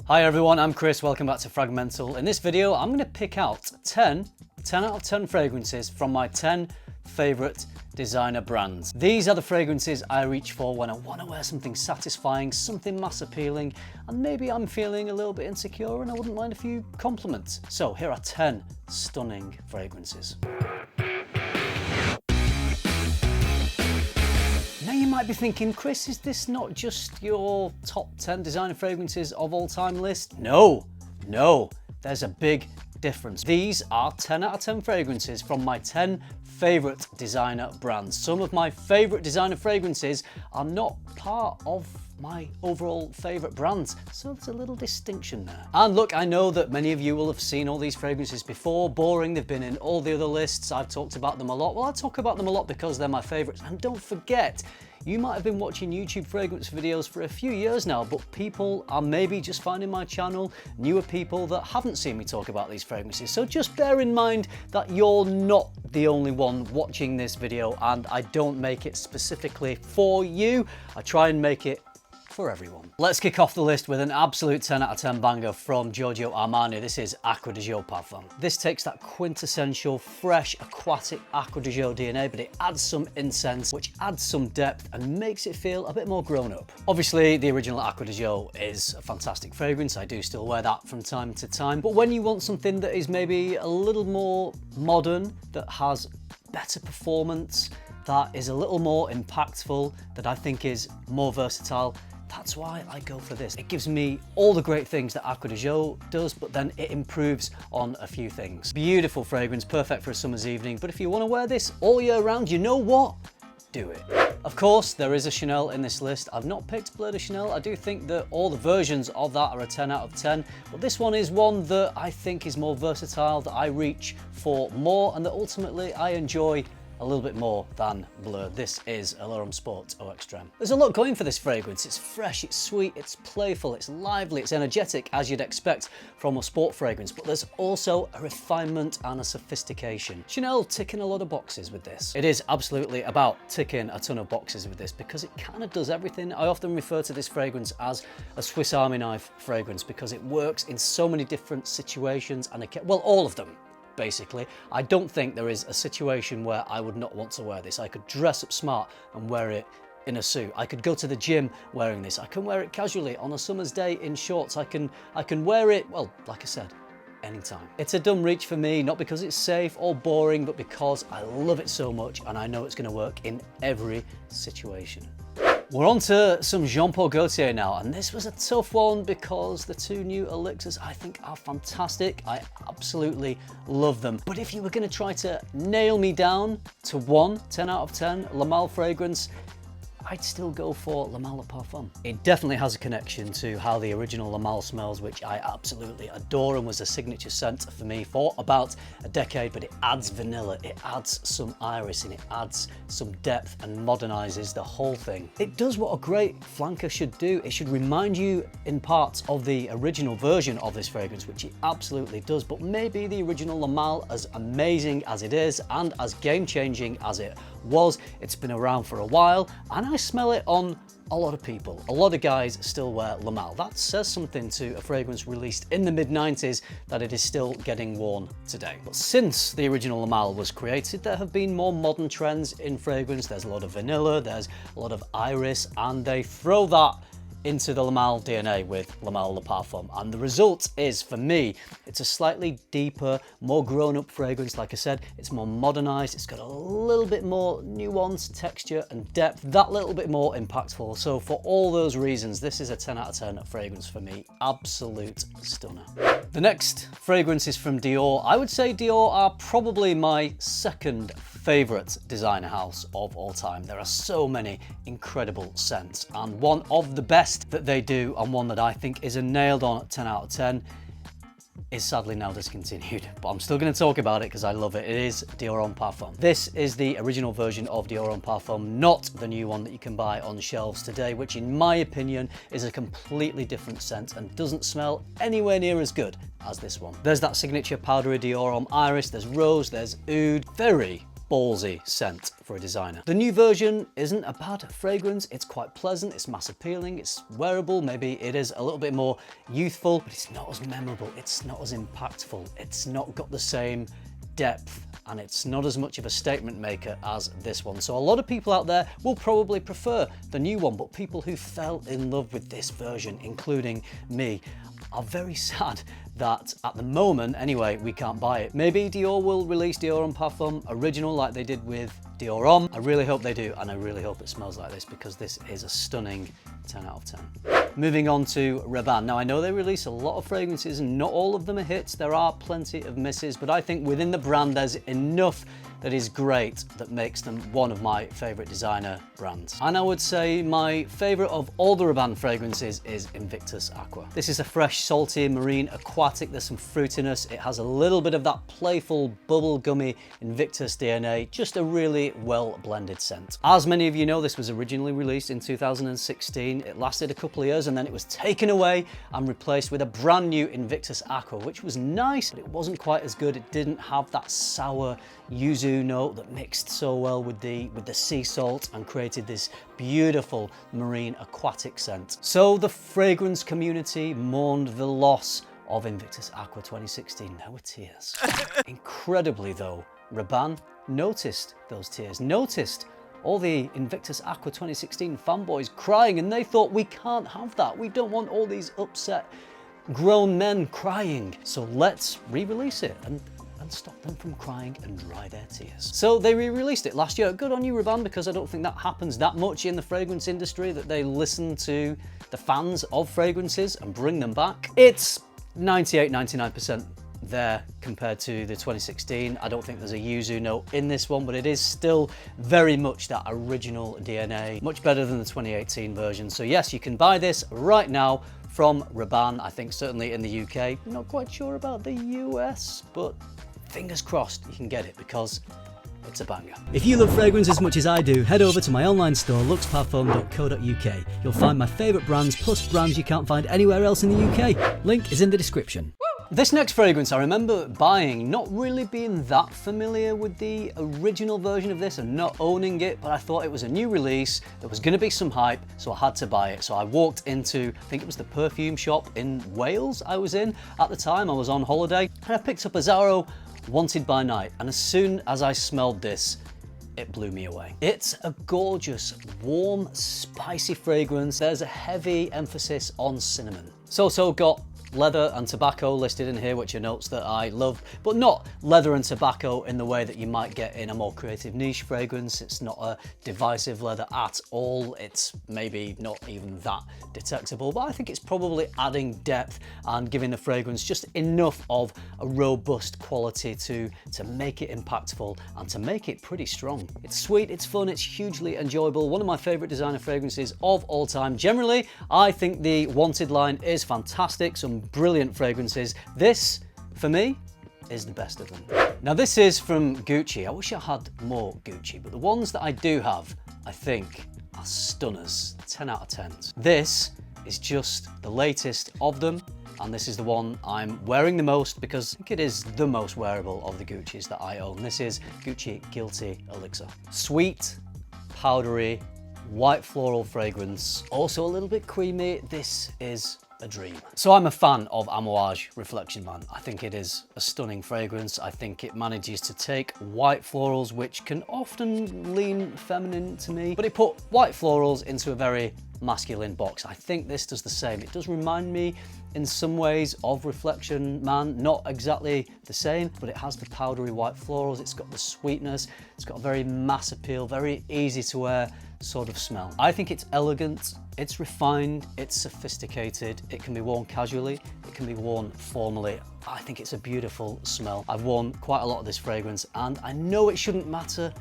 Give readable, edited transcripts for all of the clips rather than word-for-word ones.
Hi everyone, I'm Chris, welcome back to FRAG-MENTAL. In this video, I'm going to pick out 10 out of 10 fragrances from my 10 favourite designer brands. These are the fragrances I reach for when I want to wear something satisfying, something mass appealing, and maybe I'm feeling a little bit insecure and I wouldn't mind a few compliments. So here are 10 stunning fragrances. Now you might be thinking, Chris, is this not just your top 10 designer fragrances of all time list? No, there's a big difference. These are 10 out of 10 fragrances from my 10 favourite designer brands. Some of my favourite designer fragrances are not part of my overall favourite brands, so there's a little distinction there. And look, I know that many of you will have seen all these fragrances before, boring, they've been in all the other lists, I've talked about them a lot. Well, I talk about them a lot because they're my favourites. And don't forget, you might have been watching YouTube fragrance videos for a few years now, but people are maybe just finding my channel, newer people that haven't seen me talk about these fragrances. So just bear in mind that you're not the only one watching this video, and I don't make it specifically for you. I try and make it for everyone. Let's kick off the list with an absolute 10 out of 10 banger from Giorgio Armani. This is Acqua de Jour Parfum. This takes that quintessential, fresh, aquatic Acqua de Jour DNA, but it adds some incense, which adds some depth and makes it feel a bit more grown up. Obviously, the original Acqua de Jour is a fantastic fragrance. I do still wear that from time to time. But when you want something that is maybe a little more modern, that has better performance, that is a little more impactful, that I think is more versatile, that's why I go for this. It gives me all the great things that Acqua de Jour does, but then it improves on a few things. Beautiful fragrance, perfect for a summer's evening, but if you want to wear this all year round, you know what? Do it. Of course, there is a Chanel in this list. I've not picked Bleu de Chanel. I do think that all the versions of that are a 10 out of 10, but this one is one that I think is more versatile, that I reach for more, and that ultimately I enjoy a little bit more than Bleu. This is Allure Sport Eau Extreme. There's a lot going for this fragrance. It's fresh, it's sweet, it's playful, it's lively, it's energetic, as you'd expect from a sport fragrance, but there's also a refinement and a sophistication. Chanel ticking a lot of boxes with this. It is absolutely about ticking a ton of boxes with this because it kind of does everything. I often refer to this fragrance as a Swiss Army knife fragrance because it works in so many different situations, and well, all of them. Basically, I don't think there is a situation where I would not want to wear this. I could dress up smart and wear it in a suit. I could go to the gym wearing this. I can wear it casually on a summer's day in shorts. I can wear it, well, like I said, anytime. It's a dumb reach for me, not because it's safe or boring, but because I love it so much and I know it's going to work in every situation. We're on to some Jean Paul Gaultier now, and this was a tough one because the two new Elixirs I think are fantastic. I absolutely love them. But if you were going to try to nail me down to one 10 out of 10 La Malle fragrance, I'd still go for La Malle Parfum. It definitely has a connection to how the original La Malle smells, which I absolutely adore and was a signature scent for me for about a decade, but it adds vanilla, it adds some iris, and it adds some depth and modernizes the whole thing. It does what a great flanker should do. It should remind you in parts of the original version of this fragrance, which it absolutely does, but maybe the original La Malle, as amazing as it is and as game-changing as it was, it's been around for a while, and I smell it on a lot of people. A lot of guys still wear La Malle. That says something to a fragrance released in the mid-90s that it is still getting worn today. But since the original La Malle was created, there have been more modern trends in fragrance. There's a lot of vanilla, there's a lot of iris, and they throw that into the La Malle DNA with La Malle Le Parfum, and the result is, for me, it's a slightly deeper, more grown-up fragrance. Like I said, it's more modernized, it's got a little bit more nuance, texture and depth, that little bit more impactful. So for all those reasons, this is a 10 out of 10 fragrance for me. Absolute stunner. The next fragrance is from Dior. I would say Dior are probably my second favorite designer house of all time. There are so many incredible scents, and one of the best that they do, and one that I think is a nailed on 10 out of 10, is sadly now discontinued, but I'm still going to talk about it because I love it. It is Dior Homme Parfum. This is the original version of Dior Homme Parfum, not the new one that you can buy on shelves today, which in my opinion is a completely different scent and doesn't smell anywhere near as good as this one. There's that signature powdery Dior Homme iris, there's rose, there's oud, very ballsy scent for a designer. The new version isn't a bad fragrance. It's quite pleasant, it's mass appealing, it's wearable. Maybe it is a little bit more youthful, but it's not as memorable. It's not as impactful. It's not got the same depth, and it's not as much of a statement maker as this one. So a lot of people out there will probably prefer the new one, but people who fell in love with this version, including me, are very sad that at the moment, anyway, we can't buy it. Maybe Dior will release Dior Homme Parfum original like they did with Dior Homme. I really hope they do, and I really hope it smells like this, because this is a stunning 10 out of 10. Moving on to Rabanne. Now, I know they release a lot of fragrances and not all of them are hits. There are plenty of misses, but I think within the brand there's enough that is great that makes them one of my favorite designer brands. And I would say my favorite of all the Rabanne fragrances is Invictus Aqua. This is a fresh, salty, marine, aquatic. There's some fruitiness. It has a little bit of that playful, bubblegummy Invictus DNA. Just a really well blended scent. As many of you know, this was originally released in 2016. It lasted a couple of years and then it was taken away and replaced with a brand new Invictus Aqua, which was nice, but it wasn't quite as good. It didn't have that sour yuzu note that mixed so well with the sea salt and created this beautiful marine aquatic scent. So the fragrance community mourned the loss of Invictus Aqua 2016. There were tears. Incredibly though, Rabanne noticed those tears, noticed all the Invictus Aqua 2016 fanboys crying, and they thought, we can't have that. We don't want all these upset grown men crying. So let's re-release it and stop them from crying and dry their tears. So they re-released it last year. Good on you, Rabanne, because I don't think that happens that much in the fragrance industry, that they listen to the fans of fragrances and bring them back. It's 98-99% there compared to the 2016. I don't think there's a yuzu note in this one, but it is still very much that original DNA. Much better than the 2018 version. So yes, you can buy this right now from Rabanne. I think certainly in the UK. Not quite sure about the US, but fingers crossed you can get it, because it's a banger. If you love fragrance as much as I do, head over to my online store, luxparfum.co.uk. You'll find my favourite brands, plus brands you can't find anywhere else in the UK. Link is in the description. This next fragrance I remember buying, not really being that familiar with the original version of this and not owning it, but I thought it was a new release, there was going to be some hype, so I had to buy it. So I walked into, I think it was the perfume shop in Wales I was in at the time. I was on holiday and I picked up Azzaro Wanted by Night, and as soon as I smelled this, it blew me away. It's a gorgeous, warm, spicy fragrance. There's a heavy emphasis on cinnamon. It's also got leather and tobacco listed in here, which are notes that I love, but not leather and tobacco in the way that you might get in a more creative niche fragrance. It's not a divisive leather at all. It's maybe not even that detectable, but I think it's probably adding depth and giving the fragrance just enough of a robust quality to make it impactful and to make it pretty strong. It's sweet, it's fun, it's hugely enjoyable. One of my favorite designer fragrances of all time. Generally, I think the Wanted line is fantastic. Some brilliant fragrances. This, for me, is the best of them. Now this is from Gucci. I wish I had more Gucci, but the ones that I do have, I think, are stunners. 10 out of 10s. This is just the latest of them, and this is the one I'm wearing the most because I think it is the most wearable of the Guccis that I own. This is Gucci Guilty Elixir. Sweet, powdery, white floral fragrance, also a little bit creamy. This is a dream. So I'm a fan of Amouage Reflection Man. I think it is a stunning fragrance. I think it manages to take white florals, which can often lean feminine to me, but it put white florals into a very masculine box. I think this does the same. It does remind me in some ways of Reflection Man, not exactly the same, but it has the powdery white florals, it's got the sweetness, it's got a very mass appeal, very easy to wear sort of smell. I think it's elegant, it's refined, it's sophisticated, it can be worn casually, it can be worn formally. I think it's a beautiful smell. I've worn quite a lot of this fragrance and I know it shouldn't matter,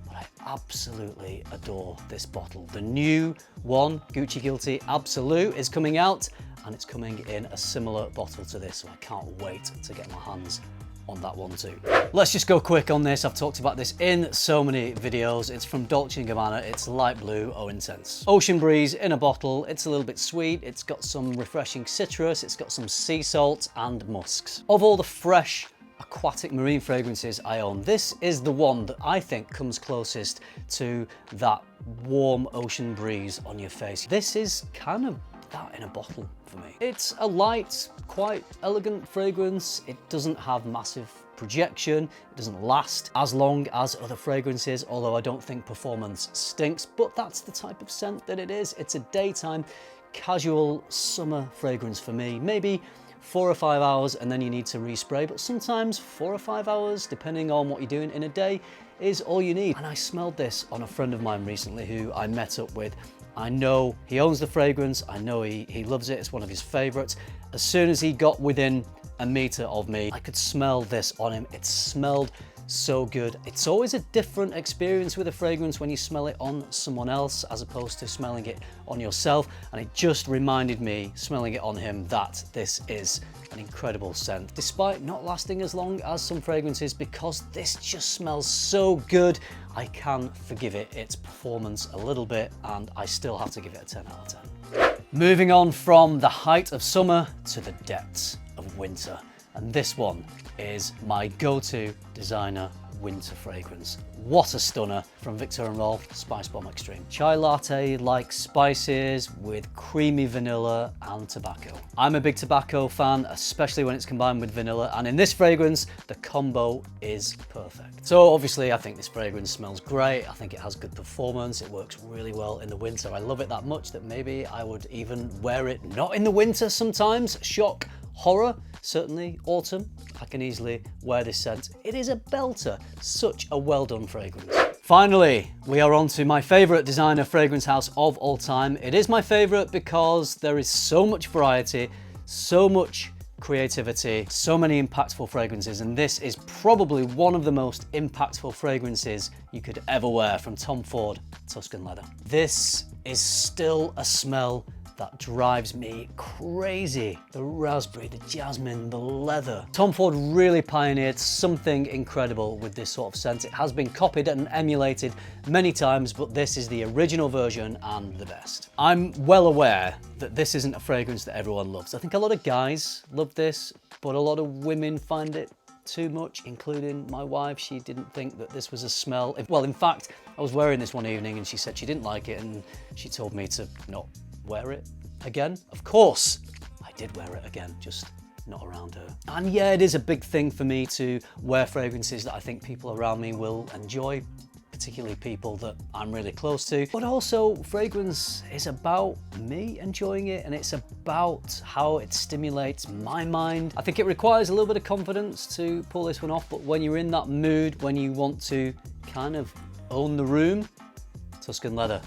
but I absolutely adore this bottle. The new one, Gucci Guilty Absolute, is coming out and it's coming in a similar bottle to this, so I can't wait to get my hands on that one too. Let's just go quick on this. I've talked about this in so many videos. It's from Dolce & Gabbana. It's light blue, oh intense. Ocean breeze in a bottle. It's a little bit sweet. It's got some refreshing citrus. It's got some sea salt and musks. Of all the fresh, aquatic marine fragrances I own, this is the one that I think comes closest to that warm ocean breeze on your face. This is kind of that in a bottle for me. It's a light, quite elegant fragrance. It doesn't have massive projection. It doesn't last as long as other fragrances, although I don't think performance stinks, but that's the type of scent that it is. It's a daytime, casual summer fragrance for me. Maybe 4 or 5 hours and then you need to respray, but sometimes 4 or 5 hours, depending on what you're doing in a day, is all you need. And I smelled this on a friend of mine recently who I met up with. I know he owns the fragrance, I know he loves it, it's one of his favorites. As soon as he got within a meter of me, I could smell this on him. It smelled so good. It's always a different experience with a fragrance when you smell it on someone else as opposed to smelling it on yourself, and it just reminded me, smelling it on him, that this is an incredible scent, despite not lasting as long as some fragrances. Because this just smells so good, I can forgive it its performance a little bit, and I still have to give it a 10 out of 10. Moving on from the height of summer to the depths of winter, and this one is my go-to designer winter fragrance. What a stunner, from Viktor & Rolf Spice Bomb Extreme. Chai latte-like spices with creamy vanilla and tobacco. I'm a big tobacco fan, especially when it's combined with vanilla, and in this fragrance, the combo is perfect. So obviously, I think this fragrance smells great. I think it has good performance. It works really well in the winter. I love it that much that maybe I would even wear it not in the winter sometimes. Shock, horror, certainly autumn. I can easily wear this scent. It is a belter, such a well done fragrance. Finally, we are on to my favorite designer fragrance house of all time. It is my favorite because there is so much variety, so much creativity, so many impactful fragrances, and this is probably one of the most impactful fragrances you could ever wear, from Tom Ford Tuscan Leather. This is still a smell that drives me crazy. The raspberry, the jasmine, the leather. Tom Ford really pioneered something incredible with this sort of scent. It has been copied and emulated many times, but this is the original version and the best. I'm well aware that this isn't a fragrance that everyone loves. I think a lot of guys love this, but a lot of women find it too much, including my wife. She didn't think that this was a smell. Well, in fact, I was wearing this one evening and she said she didn't like it, and she told me to not wear it again. Of course, I did wear it again, just not around her. And yeah, it is a big thing for me to wear fragrances that I think people around me will enjoy, particularly people that I'm really close to. But also, fragrance is about me enjoying it, and it's about how it stimulates my mind. I think it requires a little bit of confidence to pull this one off, but when you're in that mood, when you want to kind of own the room, Tuscan Leather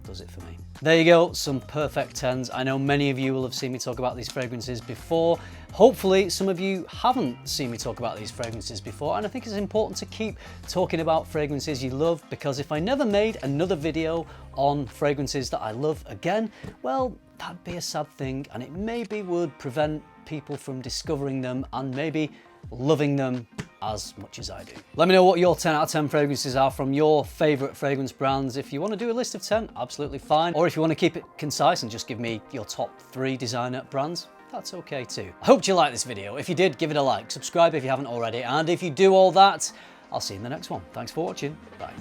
does it for me. There you go, some perfect 10s. I know many of you will have seen me talk about these fragrances before. Hopefully some of you haven't seen me talk about these fragrances before, and I think it's important to keep talking about fragrances you love, because if I never made another video on fragrances that I love again, well, that'd be a sad thing, and it maybe would prevent people from discovering them and maybe loving them as much as I do. Let me know what your 10 out of 10 fragrances are from your favorite fragrance brands. If you want to do a list of 10, absolutely fine. Or if you want to keep it concise and just give me your top 3 designer brands, that's okay too. I hope you liked this video. If you did, give it a like, subscribe if you haven't already, and if you do all that, I'll see you in the next one. Thanks for watching. Bye.